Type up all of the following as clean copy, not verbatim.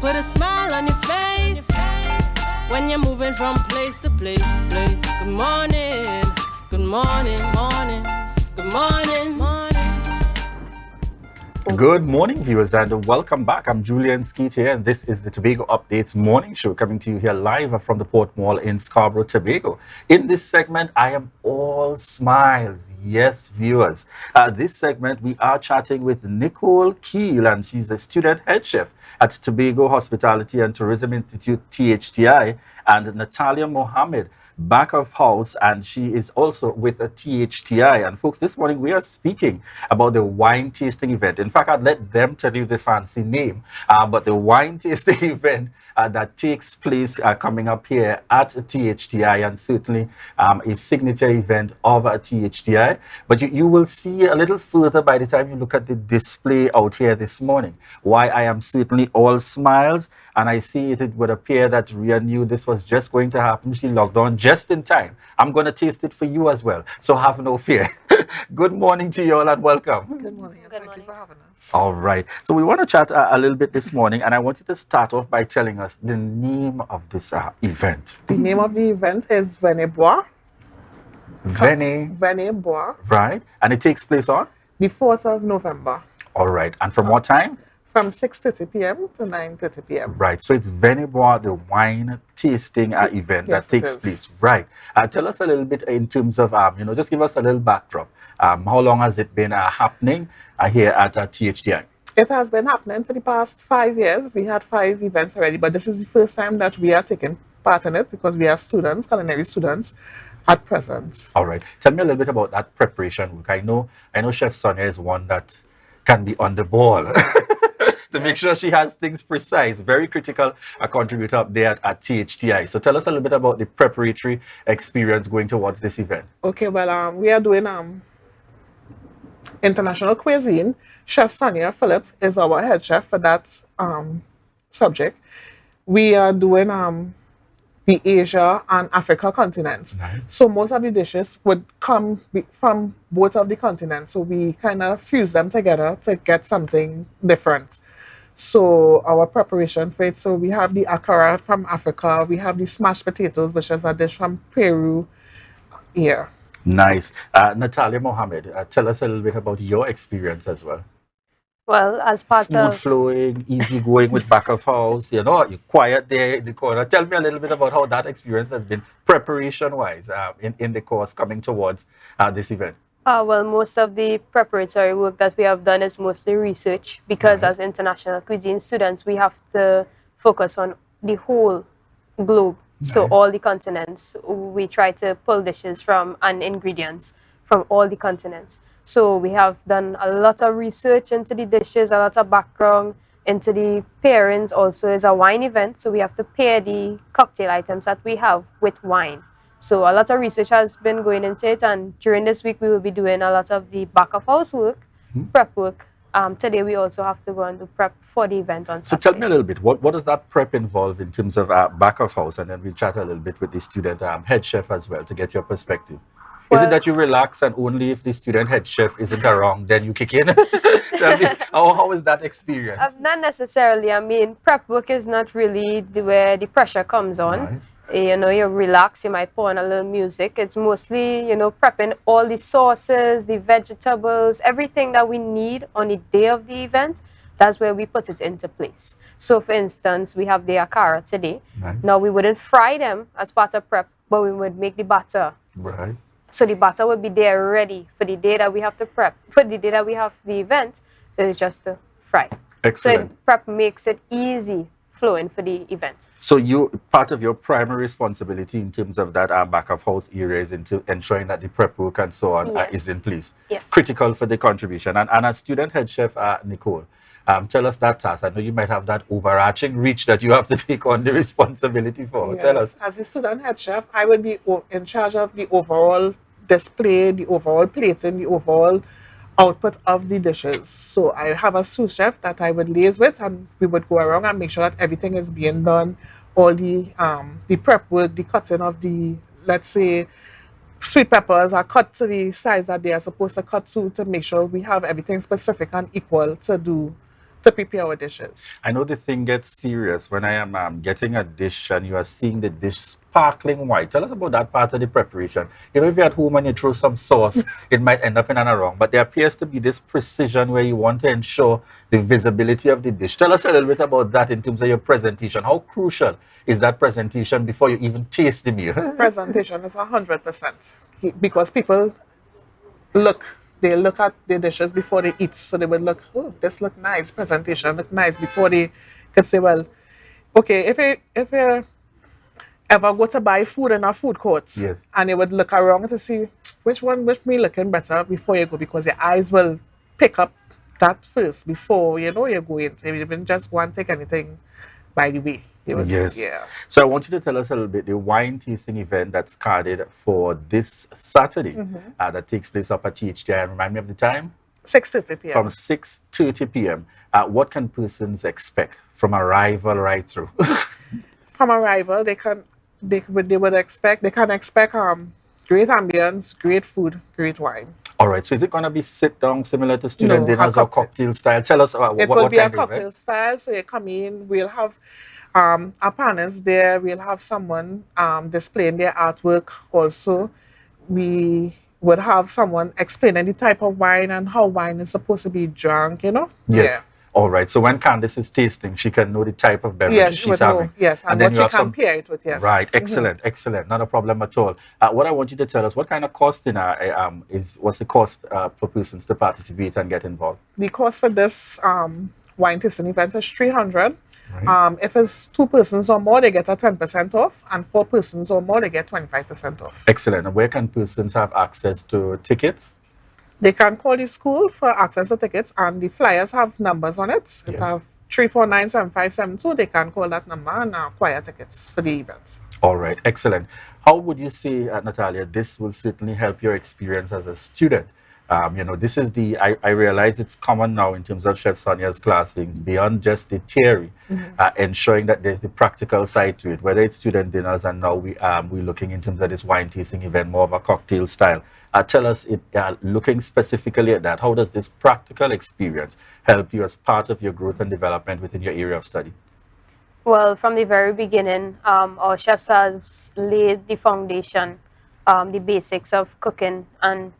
put a smile on your face when you're moving from place to place. Good morning, good morning, morning, good morning, morning. Good morning, viewers, and welcome back. I'm Julien Skeete here, and this is the Tobago Updates morning show coming to you here live from the Port Mall in Scarborough, Tobago. In this segment, I am all smiles. Yes, viewers. This segment, we are chatting with Nicole Keil, and she's a student head chef at Tobago Hospitality and Tourism Institute, THTI, and Nathalya Mohammed, back of house, and she is also with a THTI. And folks, this morning we are speaking about the wine tasting event. In fact, I'd let them tell you the fancy name, but the wine tasting event that takes place coming up here at THTI, and certainly a signature event of a THTI. But you will see a little further by the time you look at the display out here this morning why I am certainly all smiles. And I see it would appear that Ria knew this was just going to happen. She logged on just in time. I'm going to taste it for you as well, so have no fear. Good morning to you all and welcome. Good morning, and thank you for having us. All right. So we want to chat a little bit this morning, and I want you to start off by telling us the name of this event. The name of the event is Venez Boire. Venez Boire. Right. And it takes place on? The 4th of November. All right. And from what time? From 6:30 p.m. to 9:30 p.m. Right. So it's Venez Boire, the wine tasting event that takes place. Right. Tell us a little bit in terms of, just give us a little backdrop. How long has it been happening here at THTI? It has been happening for the past 5 years. We had 5 events already, but this is the first time that we are taking part in it because we are students, culinary students, at present. All right. Tell me a little bit about that preparation work. I know Chef Sonia is one that can be on the ball. To make sure she has things precise, very critical contributor up there at THTI. So tell us a little bit about the preparatory experience going towards this event. Okay, well, we are doing international cuisine. Chef Sonia Phillip is our head chef for that subject. We are doing the Asia and Africa continents. Nice. So most of the dishes would come from both of the continents. So we kind of fuse them together to get something different. So our preparation for it, so we have the akara from Africa, we have the smashed potatoes, which is a dish from Peru here. Nice. Nathalya Mohammed, tell us a little bit about your experience as well. Well, as part Smooth of flowing, easy going with back of house, you're quiet there in the corner. Tell me a little bit about how that experience has been preparation-wise in the course coming towards this event. well, most of the preparatory work that we have done is mostly research because as international cuisine students, we have to focus on the whole globe. So all the continents, we try to pull dishes from and ingredients from all the continents. So we have done a lot of research into the dishes, a lot of background into the pairings. Also is a wine event, so we have to pair the cocktail items that we have with wine. So a lot of research has been going into it, and during this week we will be doing a lot of the back of house work, prep work. Today we also have to go and do prep for the event on Saturday. So tell me a little bit, what does that prep involve in terms of back of house? And then we'll chat a little bit with the student head chef as well to get your perspective. Is it that you relax and only if the student head chef isn't around, then you kick in? Tell me, how is that experience? Not necessarily. I mean, prep work is not really where the pressure comes on. Right. You relax, you might put on a little music. It's mostly, prepping all the sauces, the vegetables, everything that we need on the day of the event. That's where we put it into place. So, for instance, we have the akara today. Nice. Now, we wouldn't fry them as part of prep, but we would make the batter. Right. So the batter would be there ready for the day that we have to prep. For the day that we have the event, it's just to fry. Excellent. So prep makes it easy flowing for the event. So part of your primary responsibility in terms of that back of house area is into ensuring that the prep work and so on is in place. Yes. Critical for the contribution. And as student head chef Nicole, tell us that task. I know you might have that overarching reach that you have to take on the responsibility for. Yes. Tell us. As a student head chef, I will be in charge of the overall display, the overall plating, the overall output of the dishes. So I have a sous chef that I would liaise with, and we would go around and make sure that everything is being done. All the prep work, the cutting of the, let's say, sweet peppers are cut to the size that they are supposed to cut to make sure we have everything specific and equal to to prepare our dishes. I know the thing gets serious when I am getting a dish and you are seeing the dish sparkling white. Tell us about that part of the preparation. You know, if you're at home and you throw some sauce, it might end up in an wrong. But there appears to be this precision where you want to ensure the visibility of the dish. Tell us a little bit about that in terms of your presentation. How crucial is that presentation before you even taste the meal? Presentation is 100% because people they look at the dishes before they eat, so they would look, oh, this look nice, presentation look nice before they could say, well, okay, if you ever go to buy food in a food court, Yes. and you would look around to see which me looking better before you go, because your eyes will pick up that first before you know you're going. So you even just go and take anything by the way. Yes. Yeah. So I want you to tell us a little bit the wine tasting event that's carded for this Saturday that takes place up at THTI. And remind me of the time? 6:30 p.m. From 6:30 p.m. What can persons expect from arrival right through? From arrival, they can expect great ambience, great food, great wine. All right. So is it going to be sit down similar to student No, dinners a or cocktail style? Tell us It what will be a kind of cocktail event? style, so you come in, we'll have our partners there, we'll have someone displaying their artwork also. We would have someone explaining the type of wine and how wine is supposed to be drunk, you know? Yes. All right. So when Candice is tasting, she can know the type of beverage Yes, she she's would having. know. Yes, and then what you she have can some. pair it with, yes. Right. Excellent. Excellent. Not a problem at all. What I want you to tell us, what kind of costing what's the cost for persons to participate and get involved? The cost for this wine tasting event is $300. Right. If it's 2 persons or more, they get a 10% off, and 4 persons or more, they get 25% off. Excellent. And where can persons have access to tickets? They can call the school for access to tickets, and the flyers have numbers on it. It Yes. have 3497572. They can call that number and acquire tickets for the events. All right. Excellent. How would you say, Nathalya, this will certainly help your experience as a student? You know, this is I realize it's common now in terms of Chef Sonia's classings, beyond just the theory, ensuring that there's the practical side to it, whether it's student dinners and now we're looking in terms of this wine tasting event, more of a cocktail style. Tell us, looking specifically at that, how does this practical experience help you as part of your growth and development within your area of study? Well, from the very beginning, our chefs have laid the foundation, the basics of cooking, and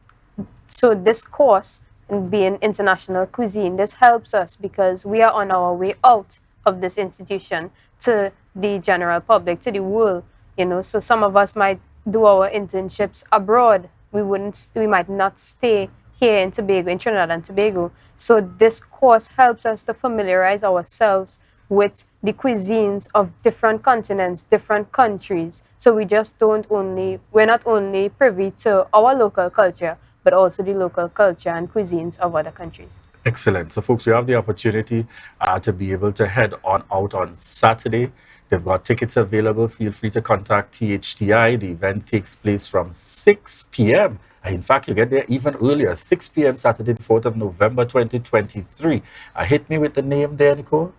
so this course, being international cuisine, this helps us because we are on our way out of this institution to the general public, to the world, you know. So some of us might do our internships abroad. We might not stay here in Tobago, in Trinidad and Tobago. So this course helps us to familiarize ourselves with the cuisines of different continents, different countries. So we're not only privy to our local culture, but also the local culture and cuisines of other countries. Excellent. So, folks, you have the opportunity to be able to head out on Saturday. They've got tickets available. Feel free to contact THTI. The event takes place from 6 p.m. In fact, you get there even earlier, 6 p.m. Saturday, the 4th of November, 2023. Hit me with the name there, Nicole.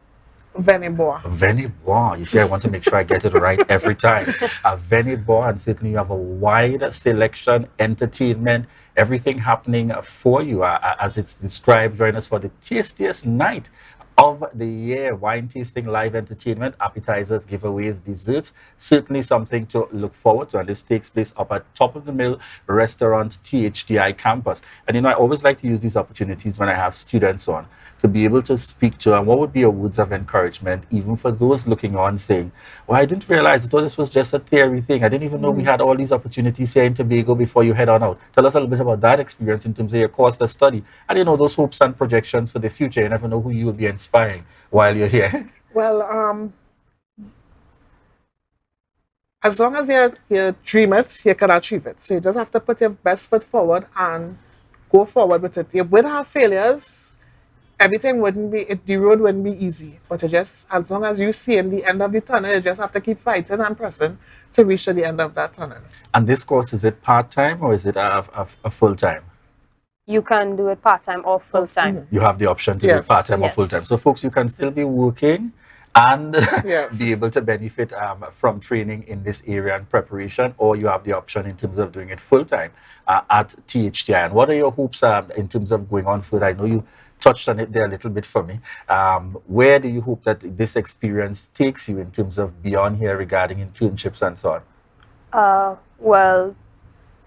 Venez Boire. Venez Boire. You see, I want to make sure I get it right every time. Venez Boire, and certainly you have a wide selection, entertainment, everything happening for you as it's described. Join us for the tastiest night of the year. Wine tasting, live entertainment, appetizers, giveaways, desserts. Certainly something to look forward to. And this takes place up at Top of the Mill Restaurant, THTI campus. And you know, I always like to use these opportunities when I have students on to be able to speak to, and what would be your words of encouragement, even for those looking on saying, well, I didn't realize, I thought this was just a theory thing. I didn't even know we had all these opportunities here in Tobago before you head on out. Tell us a little bit about that experience in terms of your course of study. And you know, those hopes and projections for the future. You never know who you will be inspiring while you're here. Well, as long as you dream it, you can achieve it. So you just have to put your best foot forward and go forward with it. You would have failures. Everything the road wouldn't be easy, but as long as you see in the end of the tunnel, you just have to keep fighting and pressing to reach to the end of that tunnel. And this course, is it part-time or is it a full-time? You can do it part-time or full-time. You have the option to do part-time or full-time. So folks, you can still be working and be able to benefit from training in this area and preparation, or you have the option in terms of doing it full-time at THTI. And what are your hopes in terms of going on further? I know touched on it there a little bit for me. Where do you hope that this experience takes you in terms of beyond here regarding internships and so on? Well,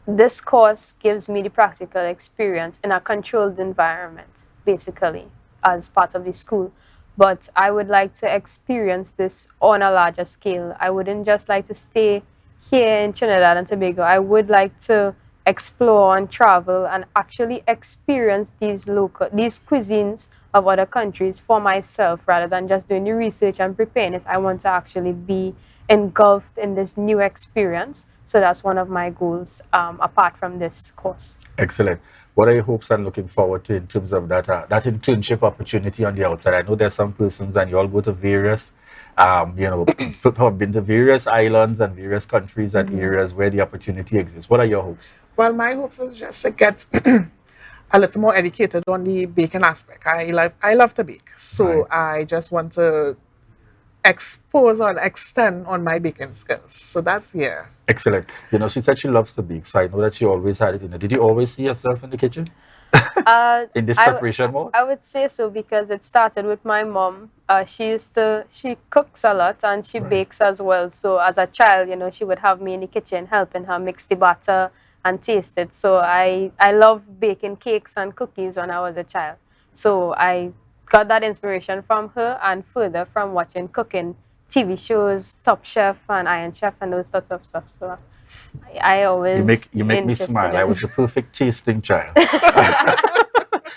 this course gives me the practical experience in a controlled environment, basically, as part of the school. But I would like to experience this on a larger scale. I wouldn't just like to stay here in Trinidad and Tobago. I would like to explore and travel and actually experience these cuisines of other countries for myself rather than just doing the research and preparing it. I want to actually be engulfed in this new experience. So that's one of my goals apart from this course. Excellent. What are your hopes and looking forward to in terms of that internship opportunity on the outside? I know there's some persons and you all go to various, people have been to various islands and various countries and areas where the opportunity exists. What are your hopes? Well, my hopes is just to get a little more educated on the baking aspect. I love to bake, so I just want to expose or extend on my baking skills. So that's here. Excellent. She said she loves to bake, so I know that she always had it in her. Did you always see yourself in the kitchen? In this preparation mode? I would say so because it started with my mom. She cooks a lot and she bakes as well. So as a child, she would have me in the kitchen helping her mix the batter and taste it. So I love baking cakes and cookies when I was a child. So I got that inspiration from her and further from watching cooking TV shows, Top Chef and Iron Chef and those sorts of stuff. So I always you make me smile. I was the perfect tasting child.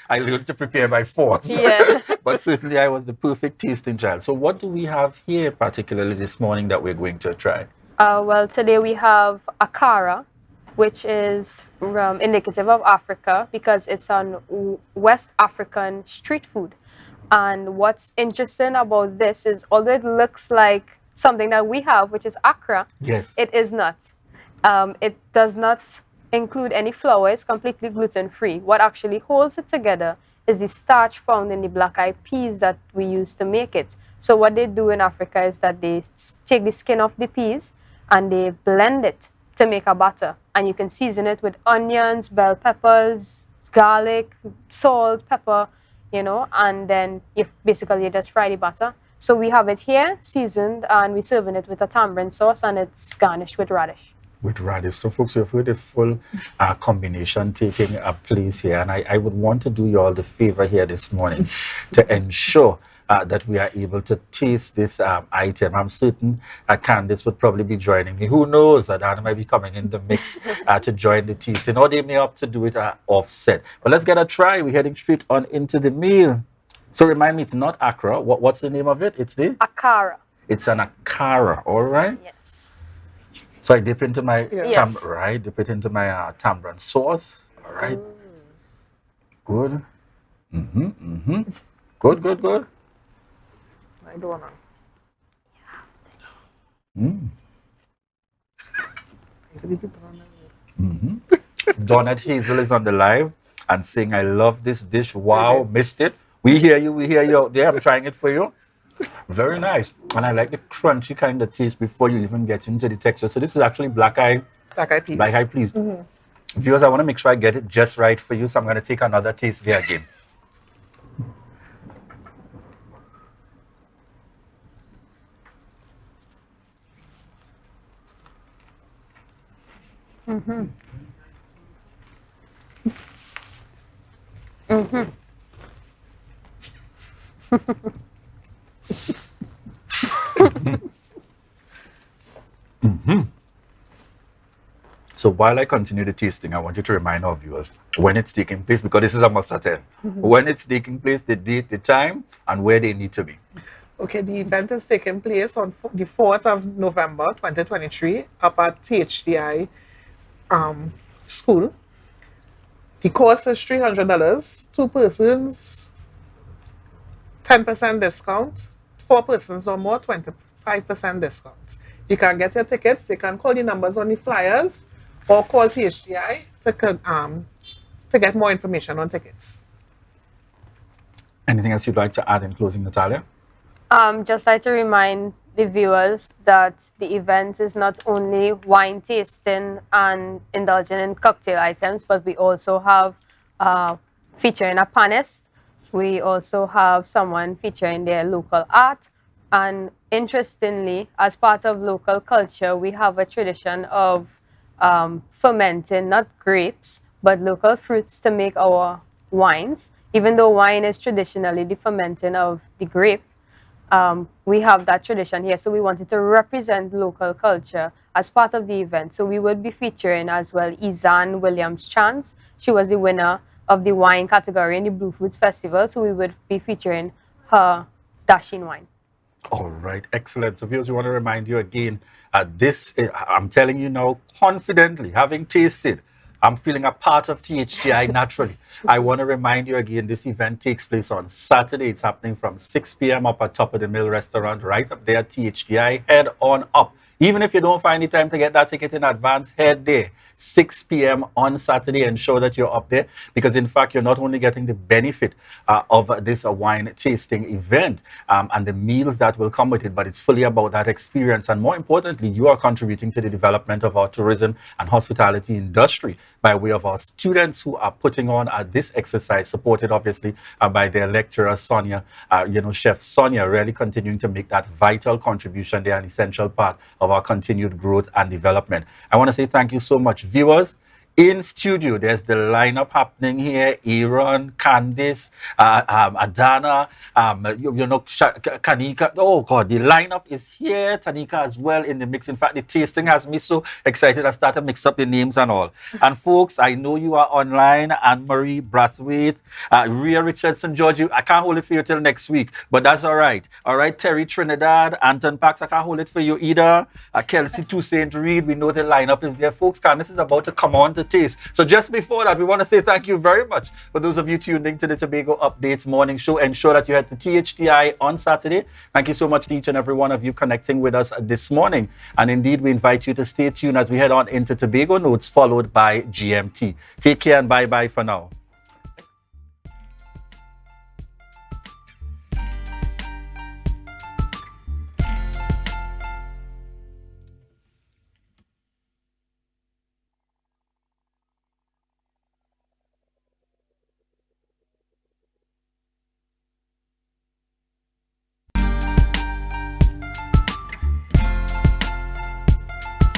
I learned to prepare by force. Yeah. But certainly I was the perfect tasting child. So what do we have here particularly this morning that we're going to try? Well, today we have akara, which is indicative of Africa because it's an West African street food. And what's interesting about this is although it looks like something that we have, which is akra, yes, it is not. It does not include any flour. It's completely gluten-free. What actually holds it together is the starch found in the black-eyed peas that we use to make it. So what they do in Africa is that they take the skin off the peas and they blend it to make a batter. And you can season it with onions, bell peppers, garlic, salt, pepper, and then you just fry the batter. So we have it here, seasoned, and we're serving it with a tamarind sauce, and it's garnished with radish. With radish. So folks, you've heard the full combination taking place here, and I would want to do you all the favor here this morning to ensure that we are able to taste this item. I'm certain Candice would probably be joining me. Who knows? Adana might be coming in the mix to join the tasting, or they may opt to do it offset. But let's get a try. We're heading straight on into the meal. So remind me, it's not akra. What's the name of it? It's the? Akara. It's an akara, all right? Yes. So I dip into my dip it into my tamarind sauce. All right. Good. Good. I don't know. Donette Hazel is on the live and saying, I love this dish. Wow, missed it. We hear you out there. I'm trying it for you. Very nice. And I like the crunchy kind of taste before you even get into the texture. So this is actually black-eyed peas. Black-eyed peas. Viewers, I want to make sure I get it just right for you. So I'm going to take another taste there again. So while I continue the tasting, I want you to remind our viewers when it's taking place, because this is a must attend. When it's taking place, the date, the time, and where they need to be. Okay, the event is taking place on the 4th of November 2023 up at THTI school. The cost is $300, 2 persons, 10% discount, 4 persons or more, 25% discount. You can get your tickets. You can call the numbers on the flyers or call THTI to get more information on tickets. Anything else you'd like to add in closing, Nathalya? Just like to remind the viewers that the event is not only wine tasting and indulging in cocktail items, but we also have featuring a panist We also have someone featuring their local art. And interestingly, as part of local culture, we have a tradition of fermenting not grapes, but local fruits to make our wines. Even though wine is traditionally the fermenting of the grape, we have that tradition here. So we wanted to represent local culture as part of the event. So we would be featuring as well Izan Williams-Chance. She was the winner of the wine category in the Blue Foods Festival. So we would be featuring her dashing wine. All right, excellent. So, viewers, we want to remind you again, I'm telling you now, confidently, having tasted, I'm feeling a part of THTI naturally. I want to remind you again, this event takes place on Saturday. It's happening from 6 p.m. up at Top of the Mill Restaurant, right up there at THTI. Head on up. Even if you don't find the time to get that ticket in advance, head there. 6 p.m. on Saturday. Ensure that you're up there, because in fact, you're not only getting the benefit of this wine tasting event and the meals that will come with it, but it's fully about that experience. And more importantly, you are contributing to the development of our tourism and hospitality industry by way of our students who are putting on this exercise, supported obviously by their lecturer, Sonia, Chef Sonia, really continuing to make that vital contribution. They are an essential part of our continued growth and development. I want to say thank you so much, viewers. In studio, there's the lineup happening here. Aaron, Candice, Adana, Kanika. Oh God, the lineup is here. Tanika as well in the mix. In fact, the tasting has me so excited I started to mix up the names and all. And folks, I know you are online. Anne-Marie Brathwaite, Rhea Richardson, Georgie. I can't hold it for you till next week, but that's all right. All right, Terry Trinidad, Anton Pax. I can't hold it for you either. Kelsey Toussaint Reed. We know the lineup is there, folks. Candice is about to come on to taste. So just before that, we want to say thank you very much for those of you tuning to the Tobago Updates morning show. Ensure that you head to THTI on Saturday. Thank you so much to each and every one of you connecting with us this morning. And indeed, we invite you to stay tuned as we head on into Tobago Notes, followed by GMT. Take care and bye-bye for now.